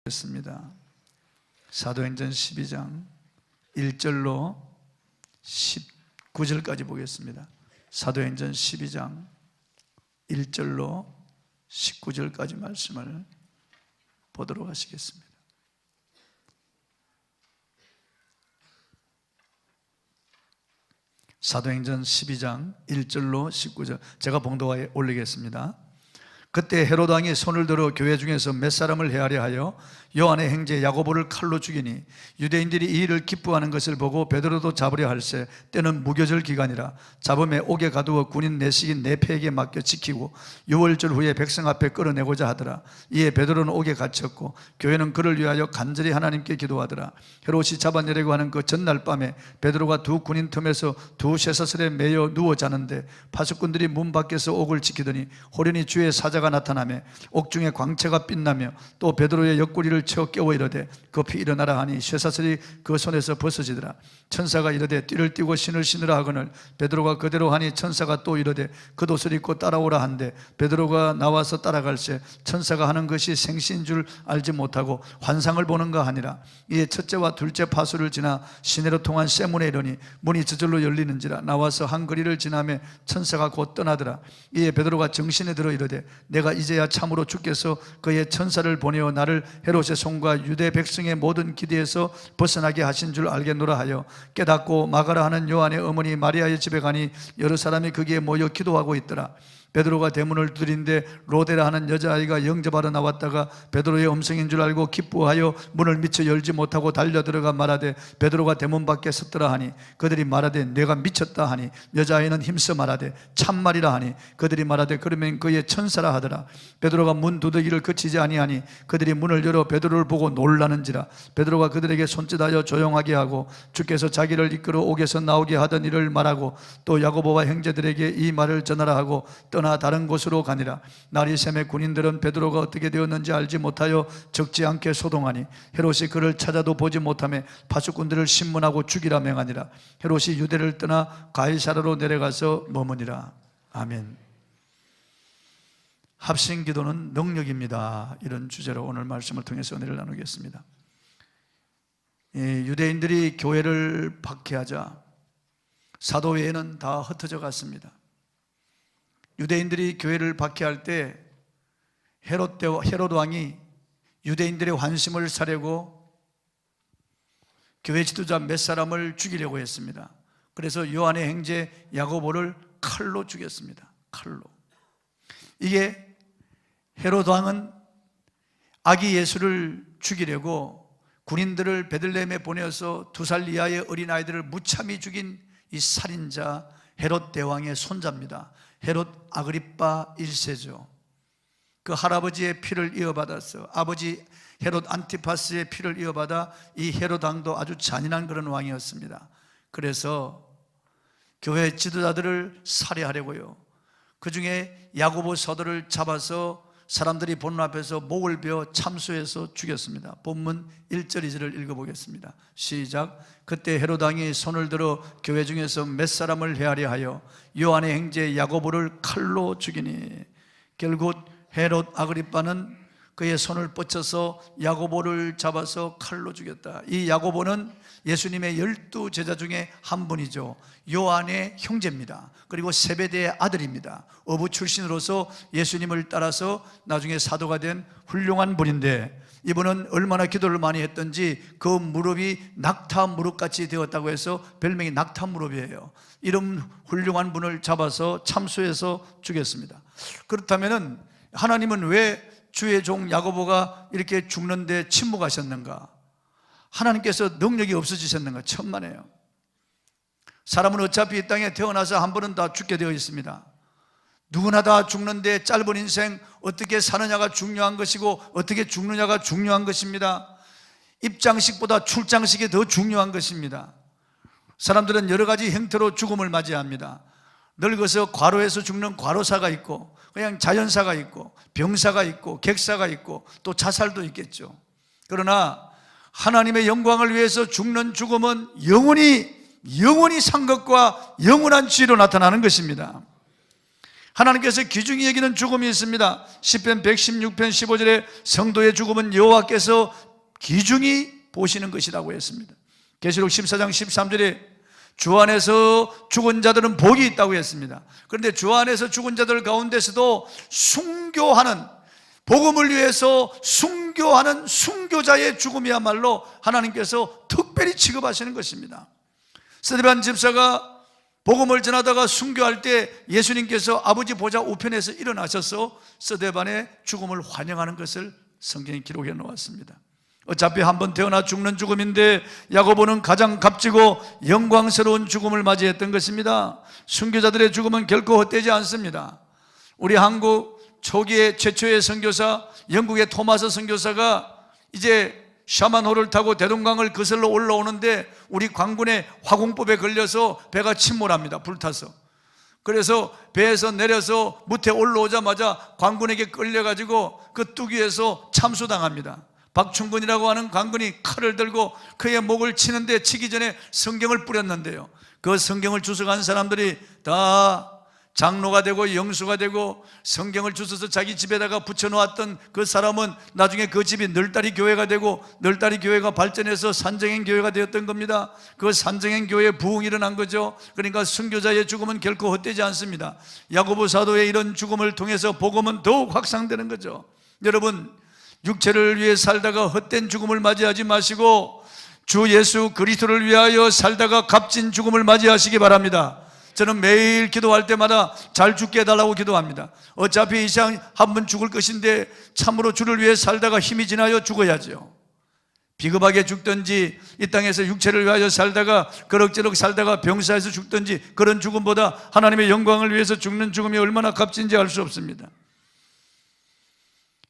습니다. 사도행전 12장 1절로 19절까지 보겠습니다. 사도행전 12장 1절로 19절까지 말씀을 보도록 하시겠습니다. 사도행전 12장 1절로 19절 제가 봉독하에 올리겠습니다. 그때 헤롯 왕이 손을 들어 교회 중에서 몇 사람을 해하려 하여 요한의 형제 야고보를 칼로 죽이니 유대인들이 이 일을 기뻐하는 것을 보고 베드로도 잡으려 할세 때는 무교절 기간이라 잡음에 옥에 가두어 군인 내식인 내패에게 맡겨 지키고 6월절 후에 백성 앞에 끌어내고자 하더라. 이에 베드로는 옥에 갇혔고 교회는 그를 위하여 간절히 하나님께 기도하더라. 헤롯이 잡아내려고 하는 그 전날 밤에 베드로가 두 군인 틈에서 두 쇠사슬에 매여 누워 자는데 파수꾼들이 문 밖에서 옥을 지키더니 호련히 주의 사자가 나타나며 옥중에 광채가 빛나며 또 베드로의 옆구리를 쳐 깨워 이르되 급히 일어나라 하니 쇠사슬이 그 손에서 벗어지더라. 천사가 이르되 띠를 띠고 신을 신으라 하거늘 베드로가 그대로 하니 천사가 또 이르되 겉옷을 입고 따라오라 한데 베드로가 나와서 따라갈새 천사가 하는 것이 생시인 줄 알지 못하고 환상을 보는가 하니라. 이에 첫째와 둘째 파수를 지나 시내로 통한 쇠문에 이르니 문이 저절로 열리는지라. 나와서 한 거리를 지나며 천사가 곧 떠나더라. 이에 베드로가 정신에 들어 이르되 내가 이제야 참으로 주께서 그의 천사를 보내어 나를 헤롯의 손과 유대 백성의 모든 기대에서 벗어나게 하신 줄 알겠노라 하여 깨닫고 마가라 하는 요한의 어머니 마리아의 집에 가니 여러 사람이 거기에 모여 기도하고 있더라. 베드로가 대문을 두드린데 로데라 하는 여자아이가 영접하러 나왔다가 베드로의 음성인 줄 알고 기뻐하여 문을 미처 열지 못하고 달려들어가 말하되 베드로가 대문 밖에 섰더라 하니 그들이 말하되 내가 미쳤다 하니 여자아이는 힘써 말하되 참말이라 하니 그들이 말하되 그러면 그의 천사라 하더라. 베드로가 문 두드기를 그치지 아니하니 그들이 문을 열어 베드로를 보고 놀라는지라. 베드로가 그들에게 손짓하여 조용하게 하고 주께서 자기를 이끌어 옥에서 나오게 하던 일을 말하고 또 야고보와 형제들에게 이 말을 전하라 하고 떠나 다른 곳으로 가니라. 날이 새매 군인들은 베드로가 어떻게 되었는지 알지 못하여 적지 않게 소동하니 헤롯이 그를 찾아도 보지 못하며 파수꾼들을 신문하고 죽이라 명하니라. 헤롯이 유대를 떠나 가이사라로 내려가서 머무니라. 아멘. 합심기도는 능력입니다. 이런 주제로 오늘 말씀을 통해서 은혜를 나누겠습니다. 유대인들이 교회를 박해하자 사도회에는 다 흩어져 갔습니다. 유대인들이 교회를 박해할 때 헤롯 왕이 유대인들의 환심을 사려고 교회 지도자 몇 사람을 죽이려고 했습니다. 그래서 요한의 형제 야고보를 칼로 죽였습니다. 칼로. 이게 헤롯 왕은 아기 예수를 죽이려고 군인들을 베들레헴에 보내어서 2살 이하의 어린아이들을 무참히 죽인 이 살인자 헤롯 대왕의 손자입니다. 헤롯 아그리빠 1세죠. 그 할아버지의 피를 이어받아서 아버지 헤롯 안티파스의 피를 이어받아 이 헤롯 왕도 아주 잔인한 그런 왕이었습니다. 그래서 교회 지도자들을 살해하려고요. 그 중에 야고보 서도를 잡아서 사람들이 보는 앞에서 목을 베어 참수해서 죽였습니다. 본문 1절 2절을 읽어보겠습니다. 시작. 그때 헤롯 왕이 손을 들어 교회 중에서 몇 사람을 해하려 하여 요한의 형제 야고보를 칼로 죽이니 결국 헤롯 아그리빠는 그의 손을 뻗쳐서 야고보를 잡아서 칼로 죽였다. 이 야고보는 예수님의 12제자 중에 한 분이죠. 요한의 형제입니다. 그리고 세베대의 아들입니다. 어부 출신으로서 예수님을 따라서 나중에 사도가 된 훌륭한 분인데 이분은 얼마나 기도를 많이 했던지 그 무릎이 낙타 무릎같이 되었다고 해서 별명이 낙타 무릎이에요. 이런 훌륭한 분을 잡아서 참수해서 죽였습니다. 그렇다면 하나님은 왜 주의 종 야고보가 이렇게 죽는데 침묵하셨는가? 하나님께서 능력이 없어지셨는가? 천만에요. 사람은 어차피 이 땅에 태어나서 한 번은 다 죽게 되어 있습니다. 누구나 다 죽는데 짧은 인생 어떻게 사느냐가 중요한 것이고 어떻게 죽느냐가 중요한 것입니다. 입장식보다 출장식이 더 중요한 것입니다. 사람들은 여러 가지 형태로 죽음을 맞이합니다. 늙어서 과로해서 죽는 과로사가 있고 그냥 자연사가 있고 병사가 있고 객사가 있고 또 자살도 있겠죠. 그러나 하나님의 영광을 위해서 죽는 죽음은 영원히 산 것과 영원한 지혜로 나타나는 것입니다. 하나님께서 귀중히 여기는 죽음이 있습니다. 시편 116편 15절에 성도의 죽음은 여호와께서 귀중히 보시는 것이라고 했습니다. 계시록 14장 13절에 주 안에서 죽은 자들은 복이 있다고 했습니다. 그런데 주 안에서 죽은 자들 가운데서도 순교하는, 복음을 위해서 순교하는 순교자의 죽음이야말로 하나님께서 특별히 취급하시는 것입니다. 스데반 집사가 복음을 전하다가 순교할 때 예수님께서 아버지 보좌 우편에서 일어나셔서 스데반의 죽음을 환영하는 것을 성경에 기록해 놓았습니다. 어차피 한번 태어나 죽는 죽음인데 야고보는 가장 값지고 영광스러운 죽음을 맞이했던 것입니다. 순교자들의 죽음은 결코 헛되지 않습니다. 우리 한국 초기의 최초의 선교사, 영국의 토마스 선교사가 이제 샤만호를 타고 대동강을 거슬러 올라오는데 우리 관군의 화공법에 걸려서 배가 침몰합니다. 불타서. 그래서 배에서 내려서 무태 올라오자마자 관군에게 끌려가지고 그 뚜기에서 참수당합니다. 박충근이라고 하는 관군이 칼을 들고 그의 목을 치는데 치기 전에 성경을 뿌렸는데요, 그 성경을 주워간 사람들이 다 장로가 되고 영수가 되고 성경을 주워서 자기 집에다가 붙여놓았던 그 사람은 나중에 그 집이 널다리 교회가 되고 널다리 교회가 발전해서 산정행 교회가 되었던 겁니다. 그 산정행 교회에 부흥이 일어난 거죠. 그러니까 순교자의 죽음은 결코 헛되지 않습니다. 야고보 사도의 이런 죽음을 통해서 복음은 더욱 확산되는 거죠. 여러분, 육체를 위해 살다가 헛된 죽음을 맞이하지 마시고 주 예수 그리스도를 위하여 살다가 값진 죽음을 맞이하시기 바랍니다. 저는 매일 기도할 때마다 잘 죽게 해달라고 기도합니다. 어차피 이 세상 한 번 죽을 것인데 참으로 주를 위해 살다가 힘이 지나여 죽어야죠. 비겁하게 죽든지 이 땅에서 육체를 위하여 살다가 그럭저럭 살다가 병사에서 죽든지 그런 죽음보다 하나님의 영광을 위해서 죽는 죽음이 얼마나 값진지 알 수 없습니다.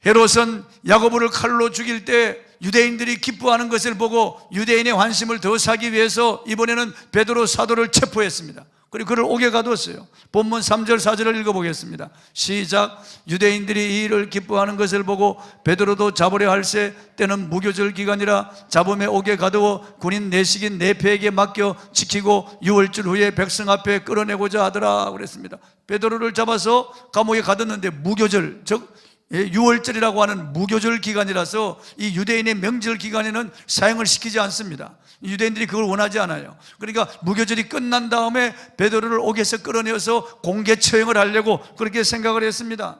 헤롯은 야고보를 칼로 죽일 때 유대인들이 기뻐하는 것을 보고 유대인의 환심을 더 사기 위해서 이번에는 베드로 사도를 체포했습니다. 그리고 그를 옥에 가두었어요. 본문 3절 4절을 읽어보겠습니다. 시작. 유대인들이 이 일을 기뻐하는 것을 보고 베드로도 잡으려 할새 때는 무교절 기간이라 잡음에 옥에 가두어 군인 내식인 네페에게 맡겨 지키고 6월절 후에 백성 앞에 끌어내고자 하더라 그랬습니다. 베드로를 잡아서 감옥에 가뒀는데 무교절, 즉 6월절이라고 하는 무교절 기간이라서 이 유대인의 명절 기간에는 사형을 시키지 않습니다. 유대인들이 그걸 원하지 않아요. 그러니까 무교절이 끝난 다음에 베드로를 옥에서 끌어내어서 공개 처형을 하려고 그렇게 생각을 했습니다.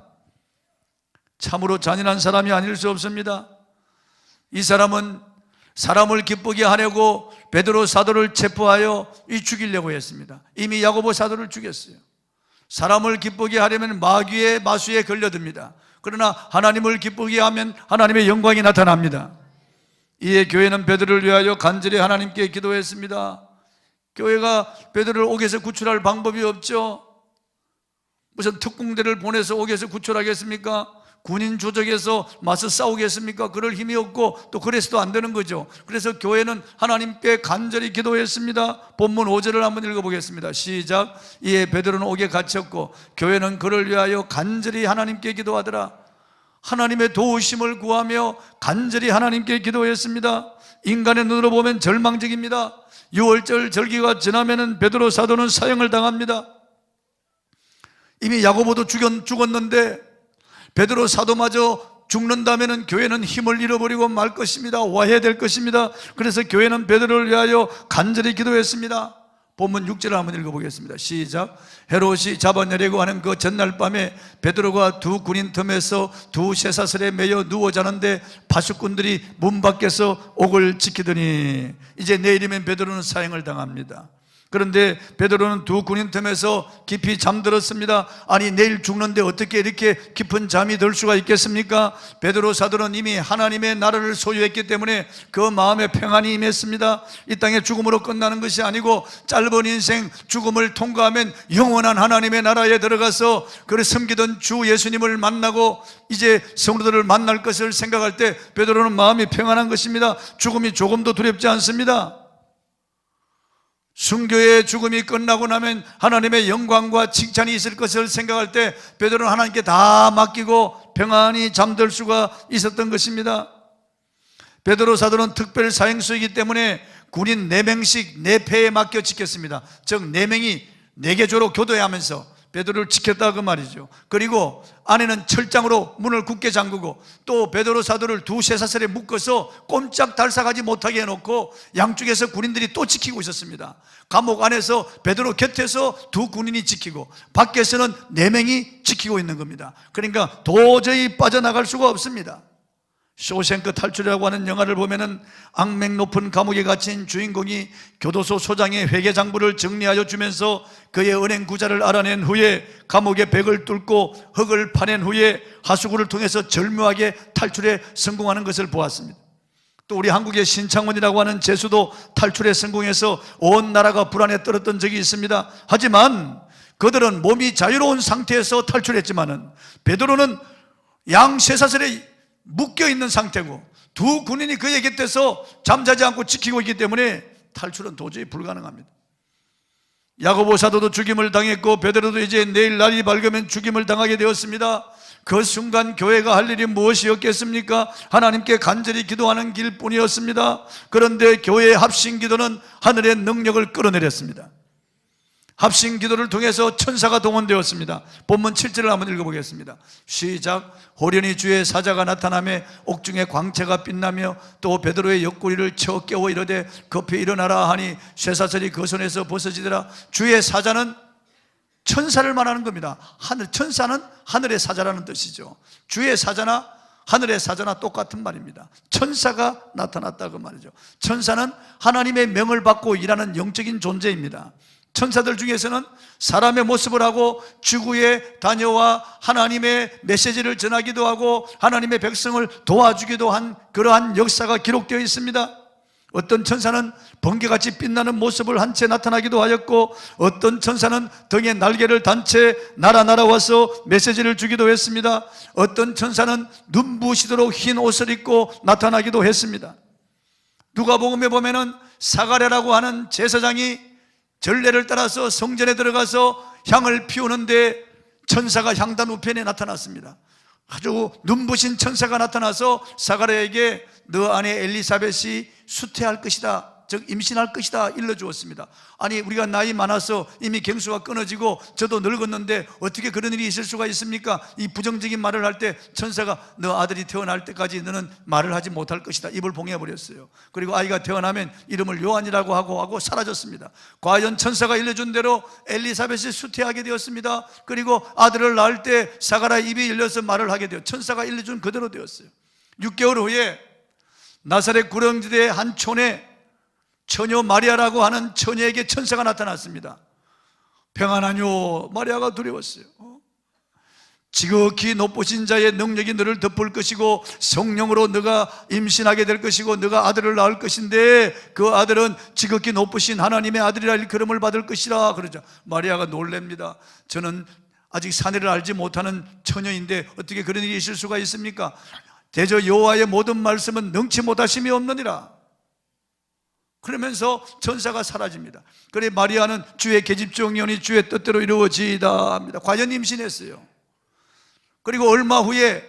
참으로 잔인한 사람이 아닐 수 없습니다. 이 사람은 사람을 기쁘게 하려고 베드로 사도를 체포하여 죽이려고 했습니다. 이미 야고보 사도를 죽였어요. 사람을 기쁘게 하려면 마귀의 마수에 걸려듭니다. 그러나 하나님을 기쁘게 하면 하나님의 영광이 나타납니다. 이에 교회는 베드로를 위하여 간절히 하나님께 기도했습니다. 교회가 베드로를 옥에서 구출할 방법이 없죠. 무슨 특공대를 보내서 옥에서 구출하겠습니까? 군인 조직에서 맞서 싸우겠습니까? 그럴 힘이 없고 또 그래서도 안 되는 거죠. 그래서 교회는 하나님께 간절히 기도했습니다. 본문 5절을 한번 읽어보겠습니다. 시작. 이에 베드로는 옥에 갇혔고 교회는 그를 위하여 간절히 하나님께 기도하더라. 하나님의 도우심을 구하며 간절히 하나님께 기도했습니다. 인간의 눈으로 보면 절망적입니다. 6월절 절기가 지나면 베드로 사도는 사형을 당합니다. 이미 야고보도 죽었는데 베드로 사도마저 죽는다면 교회는 힘을 잃어버리고 말 것입니다. 와해될 것입니다. 그래서 교회는 베드로를 위하여 간절히 기도했습니다. 본문 6절을 한번 읽어보겠습니다. 시작. 헤롯이 잡아내려고 하는 그 전날 밤에 베드로가 두 군인 틈에서 두 쇠사슬에 매여 누워 자는데 파수꾼들이 문 밖에서 옥을 지키더니 이제 내일이면 베드로는 사형을 당합니다. 그런데 베드로는 두 군인 틈에서 깊이 잠들었습니다. 아니 내일 죽는데 어떻게 이렇게 깊은 잠이 들 수가 있겠습니까? 베드로 사도는 이미 하나님의 나라를 소유했기 때문에 그 마음에 평안이 임했습니다. 이 땅의 죽음으로 끝나는 것이 아니고 짧은 인생 죽음을 통과하면 영원한 하나님의 나라에 들어가서 그를 섬기던 주 예수님을 만나고 이제 성도들을 만날 것을 생각할 때 베드로는 마음이 평안한 것입니다. 죽음이 조금도 두렵지 않습니다. 순교의 죽음이 끝나고 나면 하나님의 영광과 칭찬이 있을 것을 생각할 때 베드로는 하나님께 다 맡기고 평안히 잠들 수가 있었던 것입니다. 베드로 사도는 특별 사형수이기 때문에 군인 4명씩 4패에 맡겨 지켰습니다. 즉 4명이 4개조로 교도하면서 베드로를 지켰다 그 말이죠. 그리고 안에는 철장으로 문을 굳게 잠그고 또 베드로 사도를 두 쇠사슬에 묶어서 꼼짝 달싹하지 못하게 해놓고 양쪽에서 군인들이 또 지키고 있었습니다. 감옥 안에서 베드로 곁에서 두 군인이 지키고 밖에서는 4명이 지키고 있는 겁니다. 그러니까 도저히 빠져나갈 수가 없습니다. 쇼생크 탈출이라고 하는 영화를 보면은 악명 높은 감옥에 갇힌 주인공이 교도소 소장의 회계장부를 정리하여 주면서 그의 은행 구자를 알아낸 후에 감옥의 벽을 뚫고 흙을 파낸 후에 하수구를 통해서 절묘하게 탈출에 성공하는 것을 보았습니다. 또 우리 한국의 신창원이라고 하는 제수도 탈출에 성공해서 온 나라가 불안에 떨었던 적이 있습니다. 하지만 그들은 몸이 자유로운 상태에서 탈출했지만은 베드로는 양 쇠사슬에 묶여있는 상태고 두 군인이 그의 곁에서 잠자지 않고 지키고 있기 때문에 탈출은 도저히 불가능합니다. 야고보 사도도 죽임을 당했고 베드로도 이제 내일 날이 밝으면 죽임을 당하게 되었습니다. 그 순간 교회가 할 일이 무엇이었겠습니까? 하나님께 간절히 기도하는 길뿐이었습니다. 그런데 교회의 합심기도는 하늘의 능력을 끌어내렸습니다. 합심기도를 통해서 천사가 동원되었습니다. 본문 7절을 한번 읽어보겠습니다. 시작. 호련히 주의 사자가 나타나며 옥중에 광채가 빛나며 또 베드로의 옆구리를 쳐 깨워 이르되 급히 일어나라 하니 쇠사슬이 그 손에서 벗어지더라. 주의 사자는 천사를 말하는 겁니다. 천사는 하늘의 사자라는 뜻이죠. 주의 사자나 하늘의 사자나 똑같은 말입니다. 천사가 나타났다 그 말이죠. 천사는 하나님의 명을 받고 일하는 영적인 존재입니다. 천사들 중에서는 사람의 모습을 하고 지구에 다녀와 하나님의 메시지를 전하기도 하고 하나님의 백성을 도와주기도 한 그러한 역사가 기록되어 있습니다. 어떤 천사는 번개같이 빛나는 모습을 한 채 나타나기도 하였고 어떤 천사는 등에 날개를 단 채 날아와서 메시지를 주기도 했습니다. 어떤 천사는 눈부시도록 흰 옷을 입고 나타나기도 했습니다. 누가복음에 보면은 사가랴라고 하는 제사장이 전례를 따라서 성전에 들어가서 향을 피우는데 천사가 향단 우편에 나타났습니다. 아주 눈부신 천사가 나타나서 사가랴에게 너 아내 엘리사벳이 수태할 것이다, 즉 임신할 것이다 일러주었습니다. 아니 우리가 나이 많아서 이미 경수가 끊어지고 저도 늙었는데 어떻게 그런 일이 있을 수가 있습니까? 이 부정적인 말을 할 때 천사가 너 아들이 태어날 때까지 너는 말을 하지 못할 것이다 입을 봉해버렸어요. 그리고 아이가 태어나면 이름을 요한이라고 하고 사라졌습니다. 과연 천사가 일러준 대로 엘리사벳이 수태하게 되었습니다. 그리고 아들을 낳을 때 사가랴 입이 열려서 말을 하게 되어 천사가 일러준 그대로 되었어요. 6개월 후에 나사렛 구렁지대의 한 촌에 처녀 마리아라고 하는 처녀에게 천사가 나타났습니다. 평안하뇨. 마리아가 두려웠어요. 지극히 높으신 자의 능력이 너를 덮을 것이고 성령으로 너가 임신하게 될 것이고 너가 아들을 낳을 것인데 그 아들은 지극히 높으신 하나님의 아들이라 일컬음을 받을 것이라 그러자 마리아가 놀랍니다. 저는 아직 사내를 알지 못하는 처녀인데 어떻게 그런 일이 있을 수가 있습니까? 대저 여호와의 모든 말씀은 능치 못하심이 없느니라. 그러면서 천사가 사라집니다. 그래 마리아는 주의 계집종이오니 주의 뜻대로 이루어지이다 합니다. 과연 임신했어요. 그리고 얼마 후에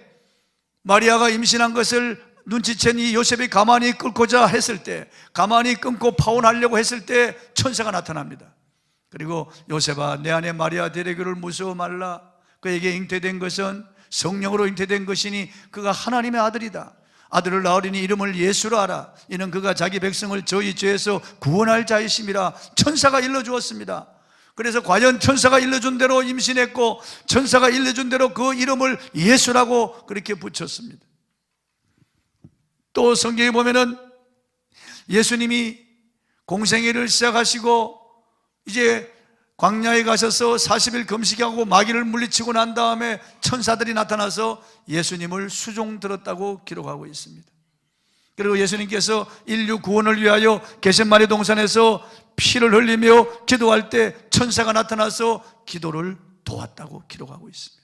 마리아가 임신한 것을 눈치챈 이 요셉이 가만히 끊고자 했을 때, 가만히 끊고 파혼하려고 했을 때 천사가 나타납니다. 그리고 요셉아 내 아내 마리아 데려기를 무서워 말라. 그에게 잉태된 것은 성령으로 잉태된 것이니 그가 하나님의 아들이다. 아들을 낳으리니 이름을 예수로 하라. 이는 그가 자기 백성을 저희 죄에서 구원할 자이심이라. 천사가 일러주었습니다. 그래서 과연 천사가 일러준 대로 임신했고 천사가 일러준 대로 그 이름을 예수라고 그렇게 붙였습니다. 또 성경에 보면은 예수님이 공생애를 시작하시고 이제 광야에 가셔서 40일 금식하고 마귀를 물리치고 난 다음에 천사들이 나타나서 예수님을 수종 들었다고 기록하고 있습니다. 그리고 예수님께서 인류 구원을 위하여 겟세마네 동산에서 피를 흘리며 기도할 때 천사가 나타나서 기도를 도왔다고 기록하고 있습니다.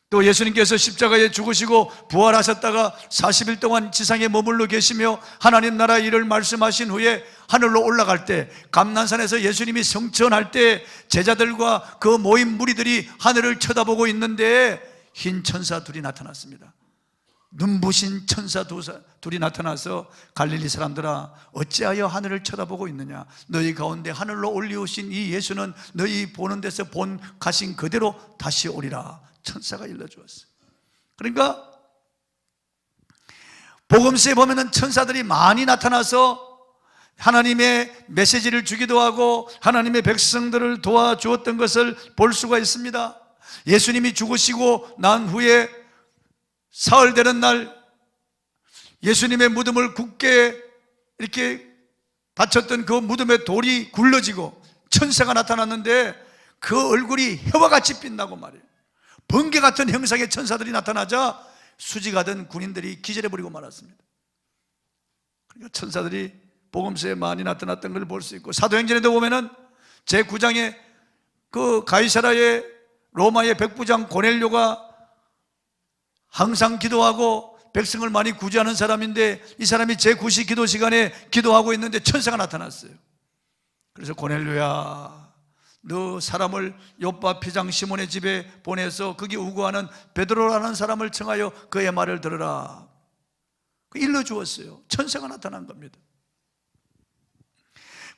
또 예수님께서 십자가에 죽으시고 부활하셨다가 40일 동안 지상에 머물러 계시며 하나님 나라 일을 말씀하신 후에 하늘로 올라갈 때 감난산에서 예수님이 성천할 때 제자들과 그 모인 무리들이 하늘을 쳐다보고 있는데 흰 천사 둘이 나타났습니다. 눈부신 천사 둘이 나타나서 갈릴리 사람들아 어찌하여 하늘을 쳐다보고 있느냐, 너희 가운데 하늘로 올리우신 이 예수는 너희 보는 데서 본 가신 그대로 다시 오리라. 천사가 일러주었어요. 그러니까 복음서에 보면은 천사들이 많이 나타나서 하나님의 메시지를 주기도 하고 하나님의 백성들을 도와주었던 것을 볼 수가 있습니다. 예수님이 죽으시고 난 후에 사흘 되는 날 예수님의 무덤을 굳게 이렇게 받쳤던 그 무덤의 돌이 굴러지고 천사가 나타났는데 그 얼굴이 혀와 같이 빛나고 말이에요. 번개 같은 형상의 천사들이 나타나자 수직하던 군인들이 기절해버리고 말았습니다. 그러니까 천사들이 복음서에 많이 나타났던 걸 볼 수 있고, 사도행전에도 보면은 제9장에 그 가이사라의 로마의 백부장 고넬료가 항상 기도하고 백성을 많이 구제하는 사람인데, 이 사람이 제9시 기도 시간에 기도하고 있는데 천사가 나타났어요. 그래서 고넬료야, 너 사람을 요파 피장 시몬의 집에 보내서 거기 우거하는 베드로라는 사람을 청하여 그의 말을 들으라. 일러주었어요. 천사가 나타난 겁니다.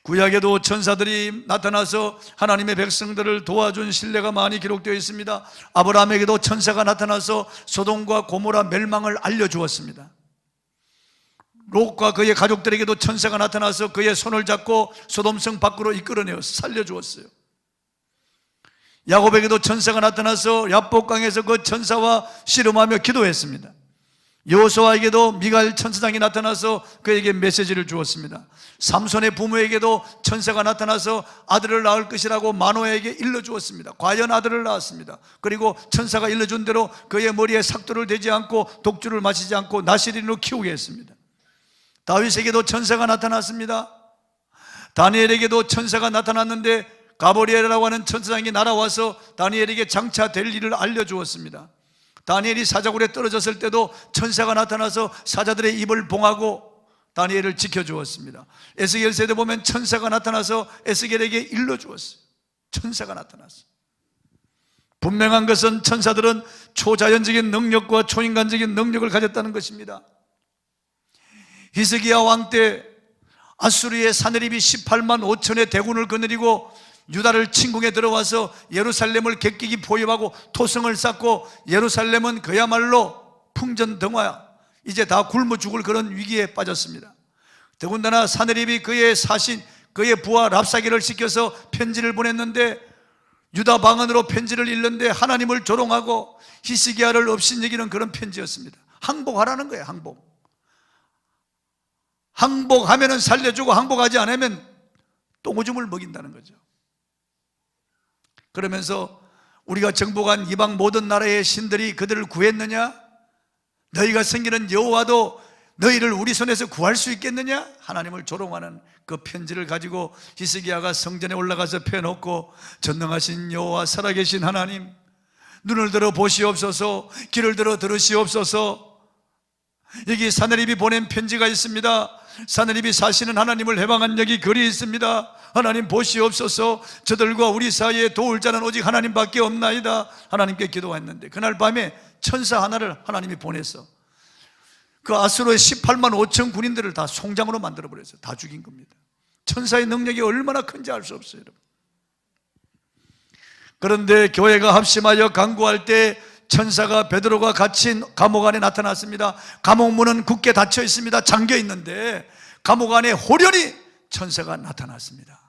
구약에도 천사들이 나타나서 하나님의 백성들을 도와준 신뢰가 많이 기록되어 있습니다. 아브라함에게도 천사가 나타나서 소돔과 고모라 멸망을 알려주었습니다. 롯과 그의 가족들에게도 천사가 나타나서 그의 손을 잡고 소돔성 밖으로 이끌어내어 살려주었어요. 야곱에게도 천사가 나타나서 야복강에서 그 천사와 씨름하며 기도했습니다. 여호수아에게도 미가엘 천사장이 나타나서 그에게 메시지를 주었습니다. 삼손의 부모에게도 천사가 나타나서 아들을 낳을 것이라고 마노아에게 일러주었습니다. 과연 아들을 낳았습니다. 그리고 천사가 일러준 대로 그의 머리에 삭도를 대지 않고 독주를 마시지 않고 나시린으로 키우게 했습니다. 다윗에게도 천사가 나타났습니다. 다니엘에게도 천사가 나타났는데 가브리엘이라고 하는 천사장이 날아와서 다니엘에게 장차 될 일을 알려주었습니다. 다니엘이 사자굴에 떨어졌을 때도 천사가 나타나서 사자들의 입을 봉하고 다니엘을 지켜주었습니다. 에스겔서에도 보면 천사가 나타나서 에스겔에게 일러주었어요. 천사가 나타났어요. 분명한 것은 천사들은 초자연적인 능력과 초인간적인 능력을 가졌다는 것입니다. 히스기야 왕 때 아수르의 사내립이 18만 5천의 대군을 거느리고 유다를 침공에 들어와서 예루살렘을 객기기 포위하고 토성을 쌓고 예루살렘은 그야말로 풍전등화, 이제 다 굶어 죽을 그런 위기에 빠졌습니다. 더군다나 사내립이 그의 사신, 그의 부하 랍사게를 시켜서 편지를 보냈는데 유다 방언으로 편지를 읽는데 하나님을 조롱하고 히스기야를 업신여기는 그런 편지였습니다. 항복하라는 거예요. 항복하면 살려주고 항복하지 않으면 똥오줌을 먹인다는 거죠. 그러면서 우리가 정복한 이방 모든 나라의 신들이 그들을 구했느냐? 너희가 섬기는 여호와도 너희를 우리 손에서 구할 수 있겠느냐? 하나님을 조롱하는 그 편지를 가지고 히스기야가 성전에 올라가서 펴놓고, 전능하신 여호와 살아계신 하나님, 눈을 들어 보시옵소서, 귀를 들어 들으시옵소서. 여기 사내립이 보낸 편지가 있습니다. 사내립이 사시는 하나님을 해방한 여기 글이 있습니다. 하나님 보시옵소서, 저들과 우리 사이에 도울 자는 오직 하나님밖에 없나이다. 하나님께 기도했는데 그날 밤에 천사 하나를 하나님이 보내서 그 아수르의 18만 5천 군인들을 다 송장으로 만들어버렸어요. 다 죽인 겁니다. 천사의 능력이 얼마나 큰지 알 수 없어요, 여러분. 그런데 교회가 합심하여 간구할 때 천사가 베드로가 갇힌 감옥 안에 나타났습니다. 감옥 문은 굳게 닫혀 있습니다. 잠겨 있는데 감옥 안에 호련히 천사가 나타났습니다.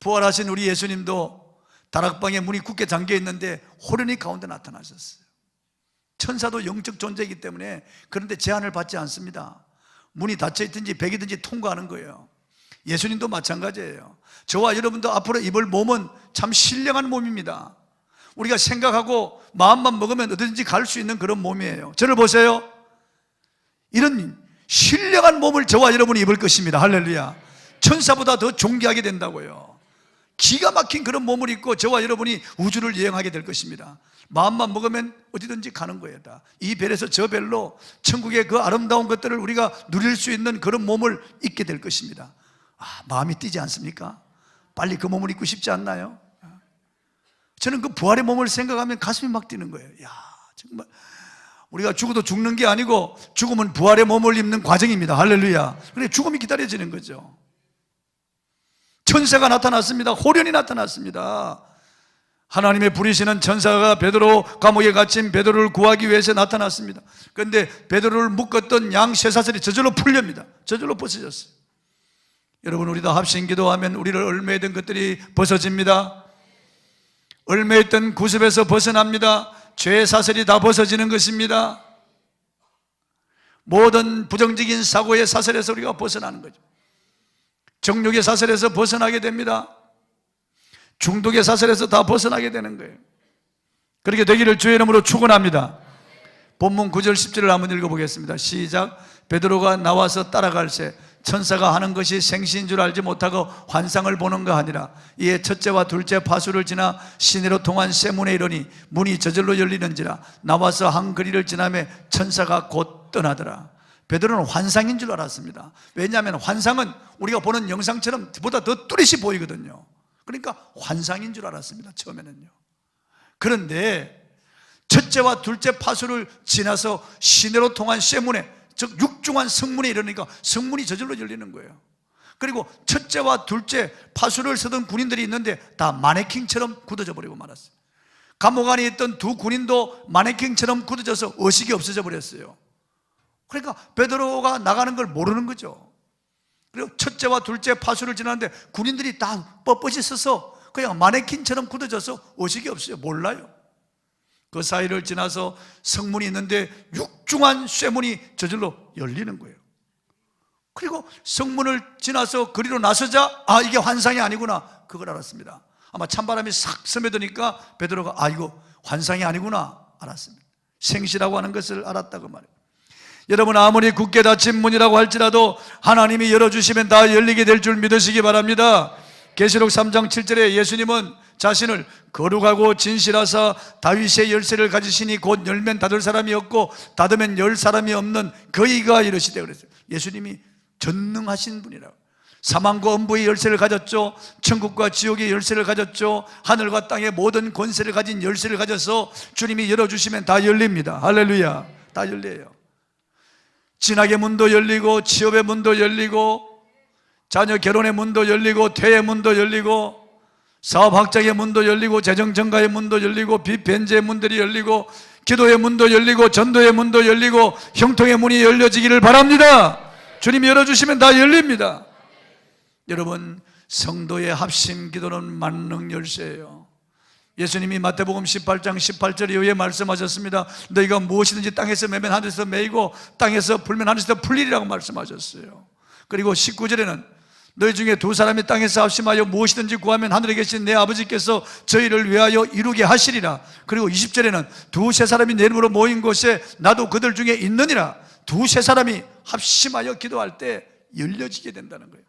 부활하신 우리 예수님도 다락방에 문이 굳게 잠겨 있는데 호련히 가운데 나타나셨어요. 천사도 영적 존재이기 때문에 그런데 제한을 받지 않습니다. 문이 닫혀 있든지 벽이든지 통과하는 거예요. 예수님도 마찬가지예요. 저와 여러분도 앞으로 입을 몸은 참 신령한 몸입니다. 우리가 생각하고 마음만 먹으면 어디든지 갈 수 있는 그런 몸이에요. 저를 보세요. 이런 신령한 몸을 저와 여러분이 입을 것입니다. 할렐루야. 천사보다 더 존귀하게 된다고요. 기가 막힌 그런 몸을 입고 저와 여러분이 우주를 여행하게 될 것입니다. 마음만 먹으면 어디든지 가는 거예요. 다. 이 별에서 저 별로 천국의 그 아름다운 것들을 우리가 누릴 수 있는 그런 몸을 입게 될 것입니다. 마음이 뛰지 않습니까? 빨리 그 몸을 입고 싶지 않나요? 저는 그 부활의 몸을 생각하면 가슴이 막 뛰는 거예요. 야, 정말 우리가 죽어도 죽는 게 아니고 죽음은 부활의 몸을 입는 과정입니다. 할렐루야. 그래 죽음이 기다려지는 거죠. 천사가 나타났습니다. 호련히 나타났습니다. 하나님의 부리시는 천사가 베드로 감옥에 갇힌 베드로를 구하기 위해서 나타났습니다. 그런데 베드로를 묶었던 양 쇠사슬이 저절로 풀립니다. 저절로 벗어졌어요. 여러분, 우리도 합심기도하면 우리를 얽매이던 것들이 벗어집니다. 얽매였던 구습에서 벗어납니다. 죄의 사슬이 다 벗어지는 것입니다. 모든 부정적인 사고의 사슬에서 우리가 벗어나는 거죠. 정욕의 사슬에서 벗어나게 됩니다. 중독의 사슬에서 다 벗어나게 되는 거예요. 그렇게 되기를 주의 이름으로 축원합니다. 본문 9절 10절을 한번 읽어보겠습니다. 시작. 베드로가 나와서 따라갈새 천사가 하는 것이 생시인 줄 알지 못하고 환상을 보는 거 아니라 이에 첫째와 둘째 파수를 지나 시내로 통한 쇠문에 이르니 문이 저절로 열리는지라 나와서 한 거리를 지나매 천사가 곧 떠나더라. 베드로는 환상인 줄 알았습니다. 왜냐하면 환상은 우리가 보는 영상처럼 보다 더 뚜렷이 보이거든요. 그러니까 환상인 줄 알았습니다. 처음에는요. 그런데 첫째와 둘째 파수를 지나서 시내로 통한 쇠문에, 즉 육중한 성문에 이르니까 성문이 저절로 열리는 거예요. 그리고 첫째와 둘째 파수를 서던 군인들이 있는데 다 마네킹처럼 굳어져 버리고 말았어요. 감옥 안에 있던 두 군인도 마네킹처럼 굳어져서 의식이 없어져 버렸어요. 그러니까 베드로가 나가는 걸 모르는 거죠. 그리고 첫째와 둘째 파수를 지나는데 군인들이 다 뻣뻣이 서서 그냥 마네킹처럼 굳어져서 의식이 없어요. 몰라요. 그 사이를 지나서 성문이 있는데 육중한 쇠문이 저절로 열리는 거예요. 그리고 성문을 지나서 거리로 나서자 이게 환상이 아니구나, 그걸 알았습니다. 아마 찬바람이 싹 스며드니까 베드로가 이거 환상이 아니구나 알았습니다. 생시라고 하는 것을 알았다고 말해요. 여러분, 아무리 굳게 닫힌 문이라고 할지라도 하나님이 열어주시면 다 열리게 될 줄 믿으시기 바랍니다. 계시록 3장 7절에 예수님은 자신을 거룩하고 진실하사 다윗의 열쇠를 가지시니 곧 열면 닫을 사람이 없고 닫으면 열 사람이 없는 그이가 이르시되 그랬어요. 예수님이 전능하신 분이라고. 사망과 엄부의 열쇠를 가졌죠. 천국과 지옥의 열쇠를 가졌죠. 하늘과 땅의 모든 권세를 가진 열쇠를 가져서 주님이 열어주시면 다 열립니다. 할렐루야. 다 열려요. 진학의 문도 열리고 취업의 문도 열리고 자녀 결혼의 문도 열리고 퇴의 문도 열리고 사업 확장의 문도 열리고 재정 증가의 문도 열리고 빚 변제의 문들이 열리고 기도의 문도 열리고 전도의 문도 열리고 형통의 문이 열려지기를 바랍니다. 주님이 열어주시면 다 열립니다. 여러분, 성도의 합심 기도는 만능 열쇠예요. 예수님이 마태복음 18장 18절 이후에 말씀하셨습니다. 너희가 무엇이든지 땅에서 매면 하늘에서 매이고 땅에서 풀면 하늘에서 풀리리라고 말씀하셨어요. 그리고 19절에는 너희 중에 두 사람이 땅에서 합심하여 무엇이든지 구하면 하늘에 계신 내 아버지께서 저희를 위하여 이루게 하시리라. 그리고 20절에는 두세 사람이 내 이름으로 모인 곳에 나도 그들 중에 있느니라. 두세 사람이 합심하여 기도할 때 열려지게 된다는 거예요.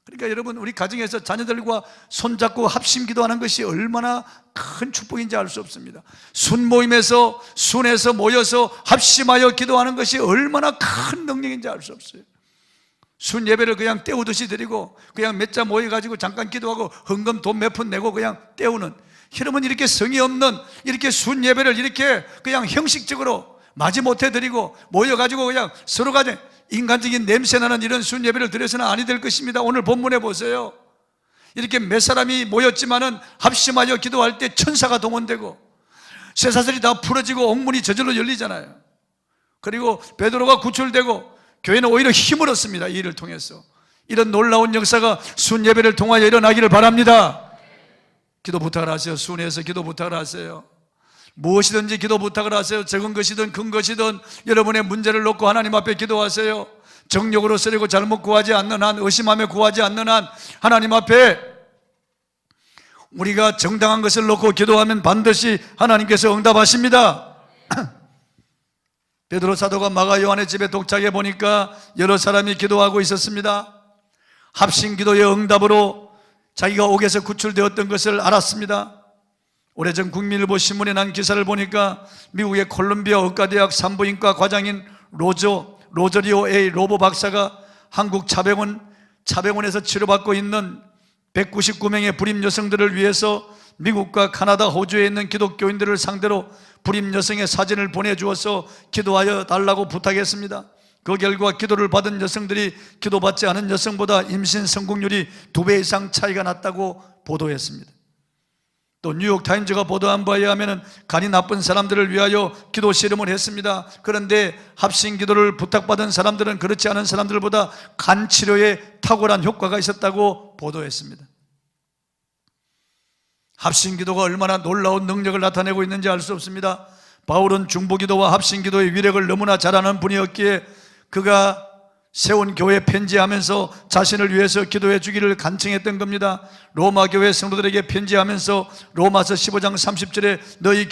그러니까 여러분, 우리 가정에서 자녀들과 손잡고 합심 기도하는 것이 얼마나 큰 축복인지 알 수 없습니다. 순모임에서 순에서 모여서 합심하여 기도하는 것이 얼마나 큰 능력인지 알 수 없어요. 순 예배를 그냥 때우듯이 드리고 그냥 몇 자 모여가지고 잠깐 기도하고 헌금 돈 몇 푼 내고 그냥 때우는, 여러분 이렇게 성의 없는 이렇게 순 예배를 이렇게 그냥 형식적으로 마지못해 드리고 모여가지고 그냥 서로 간에 인간적인 냄새나는 이런 순 예배를 드려서는 아니 될 것입니다. 오늘 본문에 보세요. 이렇게 몇 사람이 모였지만은 합심하여 기도할 때 천사가 동원되고 쇠사슬이 다 풀어지고 옥문이 저절로 열리잖아요. 그리고 베드로가 구출되고 교회는 오히려 힘을 얻습니다. 이 일을 통해서. 이런 놀라운 역사가 순 예배를 통하여 일어나기를 바랍니다. 기도 부탁을 하세요. 순회에서 기도 부탁을 하세요. 무엇이든지 기도 부탁을 하세요. 적은 것이든 큰 것이든 여러분의 문제를 놓고 하나님 앞에 기도하세요. 정욕으로 쓰려고 잘못 구하지 않는 한, 의심하며 구하지 않는 한 하나님 앞에 우리가 정당한 것을 놓고 기도하면 반드시 하나님께서 응답하십니다. 베드로 사도가 마가 요한의 집에 도착해 보니까 여러 사람이 기도하고 있었습니다. 합심 기도의 응답으로 자기가 옥에서 구출되었던 것을 알았습니다. 오래전 국민일보 신문에 난 기사를 보니까 미국의 콜롬비아 의과대학 산부인과 과장인 로저리오 A. 로보 박사가 한국 차병원에서 치료받고 있는 199명의 불임 여성들을 위해서 미국과 카나다, 호주에 있는 기독교인들을 상대로 불임 여성의 사진을 보내주어서 기도하여 달라고 부탁했습니다. 그 결과 기도를 받은 여성들이 기도받지 않은 여성보다 임신 성공률이 2배 이상 차이가 났다고 보도했습니다. 또 뉴욕타임즈가 보도한 바에 의하면 간이 나쁜 사람들을 위하여 기도 실험을 했습니다. 그런데 합신 기도를 부탁받은 사람들은 그렇지 않은 사람들보다 간 치료에 탁월한 효과가 있었다고 보도했습니다. 합신 기도가 얼마나 놀라운 능력을 나타내고 있는지 알 수 없습니다. 바울은 중보기도와 합신 기도의 위력을 너무나 잘 아는 분이었기에 그가 세운 교회에 편지하면서 자신을 위해서 기도해 주기를 간청했던 겁니다. 로마 교회 성도들에게 편지하면서 로마서 15장 30절에 너희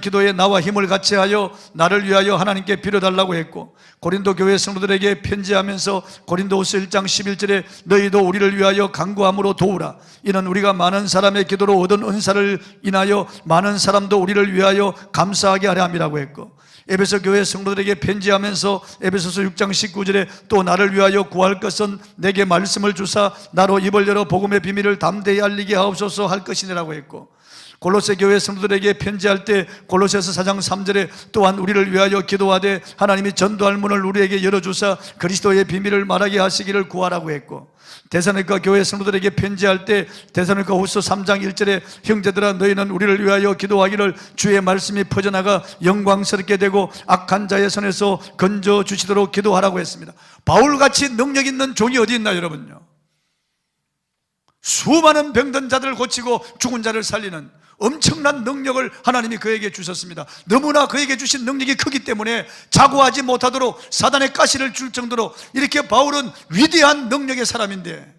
기도에 나와 힘을 같이 하여 나를 위하여 하나님께 빌어달라고 했고, 고린도 교회 성도들에게 편지하면서 고린도후서 1장 11절에 너희도 우리를 위하여 간구함으로 도우라. 이는 우리가 많은 사람의 기도로 얻은 은사를 인하여 많은 사람도 우리를 위하여 감사하게 하려 함이라고 했고, 에베소 교회 성도들에게 편지하면서 에베소서 6장 19절에 또 나를 위하여 구할 것은 내게 말씀을 주사 나로 입을 열어 복음의 비밀을 담대히 알리게 하옵소서 할 것이니라고 했고, 골로새 교회 성도들에게 편지할 때 골로새서 4장 3절에 또한 우리를 위하여 기도하되 하나님이 전도할 문을 우리에게 열어주사 그리스도의 비밀을 말하게 하시기를 구하라고 했고, 데살로니가 교회 성도들에게 편지할 때 데살로니가 후서 3장 1절에 형제들아 너희는 우리를 위하여 기도하기를 주의 말씀이 퍼져나가 영광스럽게 되고 악한 자의 손에서 건져주시도록 기도하라고 했습니다. 바울같이 능력 있는 종이 어디 있나 여러분요? 수많은 병든 자들을 고치고 죽은 자를 살리는 엄청난 능력을 하나님이 그에게 주셨습니다. 너무나 그에게 주신 능력이 크기 때문에 자고하지 못하도록 사단의 가시를 줄 정도로 이렇게 바울은 위대한 능력의 사람인데,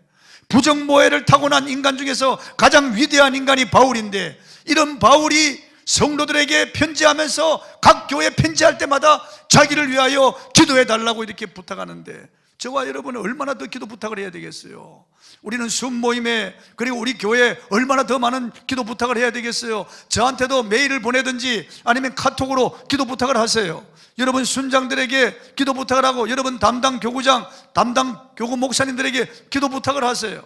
부정모해를 타고난 인간 중에서 가장 위대한 인간이 바울인데, 이런 바울이 성도들에게 편지하면서 각 교회에 편지할 때마다 자기를 위하여 기도해 달라고 이렇게 부탁하는데, 저와 여러분은 얼마나 더 기도 부탁을 해야 되겠어요? 우리는 순모임에 그리고 우리 교회에 얼마나 더 많은 기도 부탁을 해야 되겠어요? 저한테도 메일을 보내든지 아니면 카톡으로 기도 부탁을 하세요. 여러분 순장들에게 기도 부탁을 하고, 여러분 담당 교구장, 담당 교구 목사님들에게 기도 부탁을 하세요.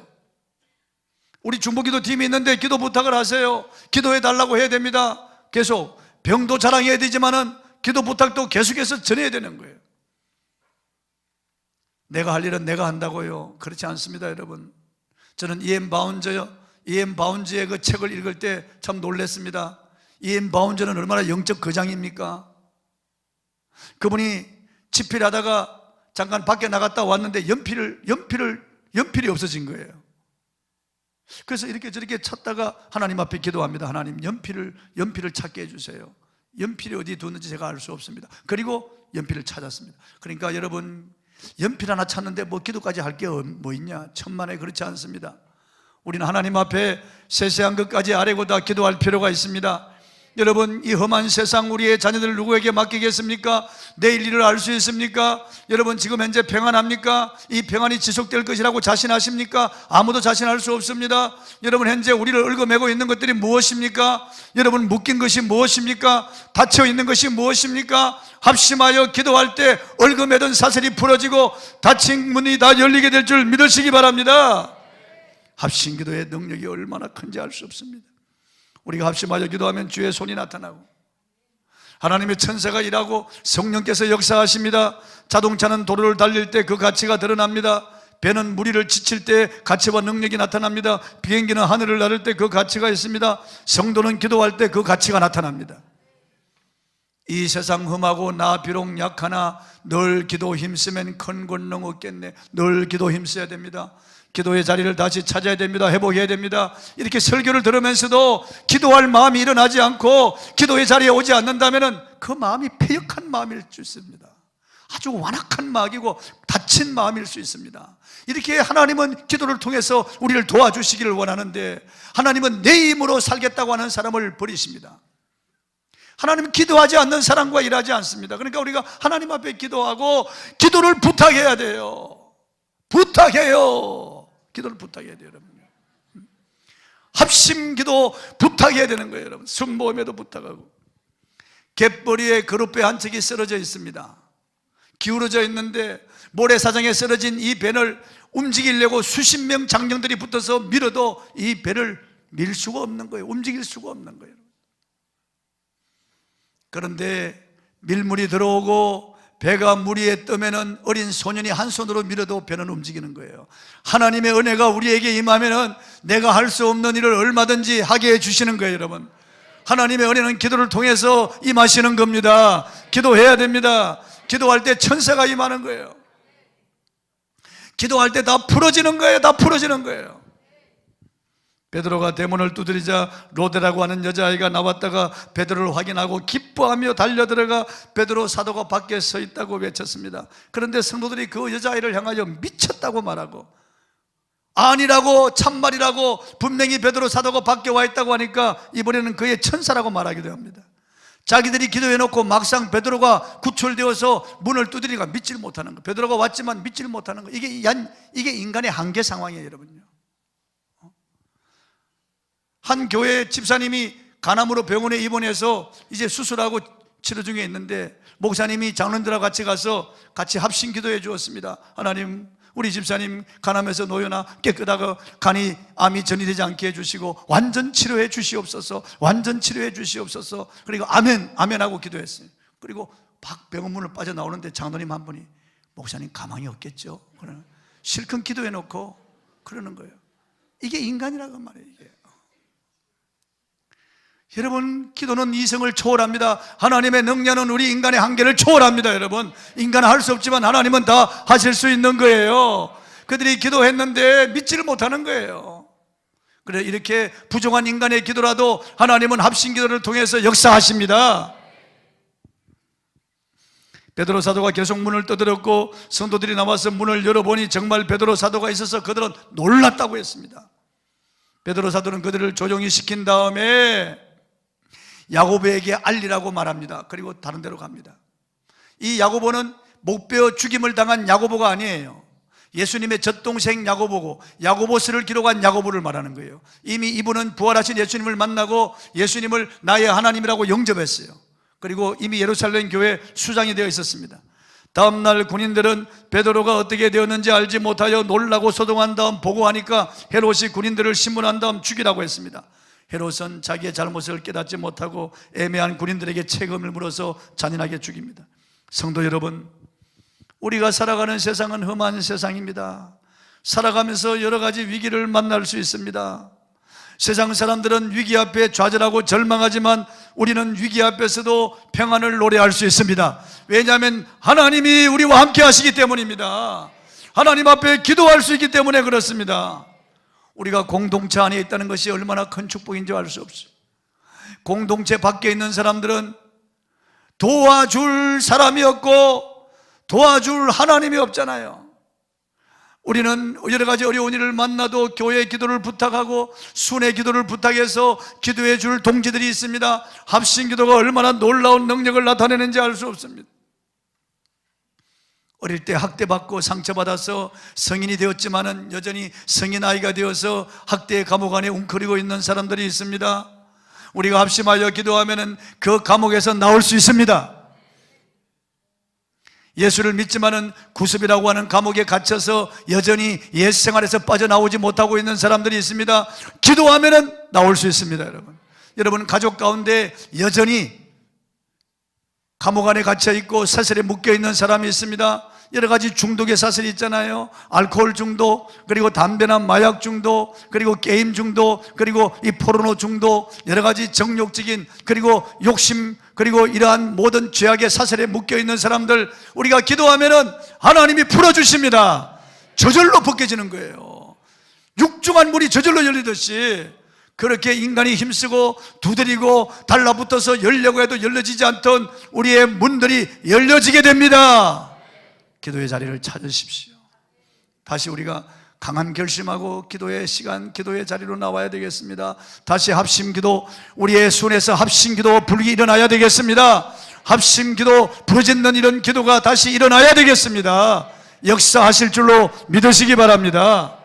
우리 중보기도 팀이 있는데 기도 부탁을 하세요. 기도해 달라고 해야 됩니다. 계속 병도 자랑해야 되지만은 기도 부탁도 계속해서 전해야 되는 거예요. 내가 할 일은 내가 한다고요? 그렇지 않습니다, 여러분. 저는 이엠 바운즈의 그 책을 읽을 때 참 놀랐습니다. 이엠 바운즈는 얼마나 영적 거장입니까? 그분이 집필하다가 잠깐 밖에 나갔다 왔는데 연필이 없어진 거예요. 그래서 이렇게 저렇게 찾다가 하나님 앞에 기도합니다. 하나님, 연필을 찾게 해주세요. 연필이 어디 뒀는지 제가 알 수 없습니다. 그리고 연필을 찾았습니다. 그러니까 여러분, 연필 하나 찾는데 뭐 기도까지 할 게 뭐 있냐? 천만에 그렇지 않습니다. 우리는 하나님 앞에 세세한 것까지 아뢰고 다 기도할 필요가 있습니다. 여러분, 이 험한 세상 우리의 자녀들을 누구에게 맡기겠습니까? 내일 일을 알 수 있습니까? 여러분, 지금 현재 평안합니까? 이 평안이 지속될 것이라고 자신하십니까? 아무도 자신할 수 없습니다. 여러분, 현재 우리를 얽어매고 있는 것들이 무엇입니까? 여러분, 묶인 것이 무엇입니까? 닫혀 있는 것이 무엇입니까? 합심하여 기도할 때 얽어매던 사슬이 풀어지고 닫힌 문이 다 열리게 될 줄 믿으시기 바랍니다. 합심 기도의 능력이 얼마나 큰지 알 수 없습니다. 우리가 합심하여 기도하면 주의 손이 나타나고 하나님의 천사가 일하고 성령께서 역사하십니다. 자동차는 도로를 달릴 때 그 가치가 드러납니다. 배는 무리를 지칠 때 가치와 능력이 나타납니다. 비행기는 하늘을 나를 때 그 가치가 있습니다. 성도는 기도할 때 그 가치가 나타납니다. 이 세상 험하고 나 비록 약하나 늘 기도 힘쓰면 큰 권능 얻겠네. 늘 기도 힘써야 됩니다. 기도의 자리를 다시 찾아야 됩니다. 회복해야 됩니다. 이렇게 설교를 들으면서도 기도할 마음이 일어나지 않고 기도의 자리에 오지 않는다면 그 마음이 패역한 마음일 수 있습니다. 아주 완악한 마음이고 다친 마음일 수 있습니다. 이렇게 하나님은 기도를 통해서 우리를 도와주시기를 원하는데, 하나님은 내 힘으로 살겠다고 하는 사람을 버리십니다. 하나님은 기도하지 않는 사람과 일하지 않습니다. 그러니까 우리가 하나님 앞에 기도하고 기도를 부탁해야 돼요. 부탁해요. 기도를 부탁해야 돼요, 여러분. 합심 기도 부탁해야 되는 거예요, 여러분. 순모임에도 부탁하고. 갯벌위에 그릇배 한 척이 쓰러져 있습니다. 기울어져 있는데 모래사장에 쓰러진 이 배를 움직이려고 수십 명 장정들이 붙어서 밀어도 이 배를 밀 수가 없는 거예요. 움직일 수가 없는 거예요. 그런데 밀물이 들어오고 배가 물 위에 뜨면은 어린 소년이 한 손으로 밀어도 배는 움직이는 거예요. 하나님의 은혜가 우리에게 임하면은 내가 할 수 없는 일을 얼마든지 하게 해주시는 거예요, 여러분. 하나님의 은혜는 기도를 통해서 임하시는 겁니다. 기도해야 됩니다. 기도할 때 천사가 임하는 거예요. 기도할 때 다 풀어지는 거예요. 다 풀어지는 거예요. 베드로가 대문을 두드리자 로데라고 하는 여자아이가 나왔다가 베드로를 확인하고 기뻐하며 달려들어가 베드로 사도가 밖에 서 있다고 외쳤습니다. 그런데 성도들이 그 여자아이를 향하여 미쳤다고 말하고, 아니라고, 참말이라고, 분명히 베드로 사도가 밖에 와 있다고 하니까 이번에는 그의 천사라고 말하기도 합니다. 자기들이 기도해놓고 막상 베드로가 구출되어서 문을 두드리니까 믿질 못하는 거. 베드로가 왔지만 믿질 못하는 거. 이게 인간의 한계 상황이에요, 여러분요. 한 교회 집사님이 간암으로 병원에 입원해서 이제 수술하고 치료 중에 있는데, 목사님이 장로들하고 같이 가서 같이 합심 기도해 주었습니다. 하나님, 우리 집사님 간암에서 노여나 깨끗하고 간이 암이 전이되지 않게 해주시고 완전 치료해 주시옵소서, 완전 치료해 주시옵소서. 그리고 아멘, 아멘 하고 기도했어요. 그리고 병원문을 빠져나오는데 장로님 한 분이, 목사님 가망이 없겠죠? 실컷 기도해 놓고 그러는 거예요. 이게 인간이라고 말이에요, 이게. 여러분, 기도는 이성을 초월합니다. 하나님의 능력은 우리 인간의 한계를 초월합니다. 여러분, 인간은 할 수 없지만 하나님은 다 하실 수 있는 거예요. 그들이 기도했는데 믿지를 못하는 거예요. 그래, 이렇게 부족한 인간의 기도라도 하나님은 합심 기도를 통해서 역사하십니다. 베드로 사도가 계속 문을 두드렸고 성도들이 나와서 문을 열어보니 정말 베드로 사도가 있어서 그들은 놀랐다고 했습니다. 베드로 사도는 그들을 조용히 시킨 다음에 야고보에게 알리라고 말합니다. 그리고 다른 데로 갑니다. 이 야고보는 목베어 죽임을 당한 야고보가 아니에요. 예수님의 젖동생 야고보고 야고보서를 기록한 야고보를 말하는 거예요. 이미 이분은 부활하신 예수님을 만나고 예수님을 나의 하나님이라고 영접했어요. 그리고 이미 예루살렘 교회 수장이 되어 있었습니다. 다음날 군인들은 베드로가 어떻게 되었는지 알지 못하여 놀라고 소동한 다음 보고하니까 헤롯이 군인들을 신문한 다음 죽이라고 했습니다. 헤롯은 자기의 잘못을 깨닫지 못하고 애매한 군인들에게 책임을 물어서 잔인하게 죽입니다. 성도 여러분, 우리가 살아가는 세상은 험한 세상입니다. 살아가면서 여러 가지 위기를 만날 수 있습니다. 세상 사람들은 위기 앞에 좌절하고 절망하지만 우리는 위기 앞에서도 평안을 노래할 수 있습니다. 왜냐하면 하나님이 우리와 함께 하시기 때문입니다. 하나님 앞에 기도할 수 있기 때문에 그렇습니다. 우리가 공동체 안에 있다는 것이 얼마나 큰 축복인지 알 수 없어요. 공동체 밖에 있는 사람들은 도와줄 사람이 없고 도와줄 하나님이 없잖아요. 우리는 여러 가지 어려운 일을 만나도 교회 기도를 부탁하고 순회 기도를 부탁해서 기도해 줄 동지들이 있습니다. 합심 기도가 얼마나 놀라운 능력을 나타내는지 알 수 없습니다. 어릴 때 학대받고 상처받아서 성인이 되었지만은 여전히 성인 아이가 되어서 학대의 감옥 안에 웅크리고 있는 사람들이 있습니다. 우리가 합심하여 기도하면은 그 감옥에서 나올 수 있습니다. 예수를 믿지만은 구습이라고 하는 감옥에 갇혀서 여전히 옛 생활에서 빠져나오지 못하고 있는 사람들이 있습니다. 기도하면은 나올 수 있습니다, 여러분. 여러분, 가족 가운데 여전히 감옥 안에 갇혀 있고 사슬에 묶여 있는 사람이 있습니다. 여러 가지 중독의 사슬이 있잖아요. 알코올 중독, 그리고 담배나 마약 중독, 그리고 게임 중독, 그리고 이 포르노 중독, 여러 가지 정욕적인, 그리고 욕심, 그리고 이러한 모든 죄악의 사슬에 묶여 있는 사람들, 우리가 기도하면은 하나님이 풀어주십니다. 저절로 벗겨지는 거예요. 육중한 물이 저절로 열리듯이 그렇게 인간이 힘쓰고 두드리고 달라붙어서 열려고 해도 열려지지 않던 우리의 문들이 열려지게 됩니다. 기도의 자리를 찾으십시오. 다시 우리가 강한 결심하고 기도의 시간, 기도의 자리로 나와야 되겠습니다. 다시 합심기도, 우리의 손에서 합심기도 불이 일어나야 되겠습니다. 합심기도, 부르짖는 이런 기도가 다시 일어나야 되겠습니다. 역사하실 줄로 믿으시기 바랍니다.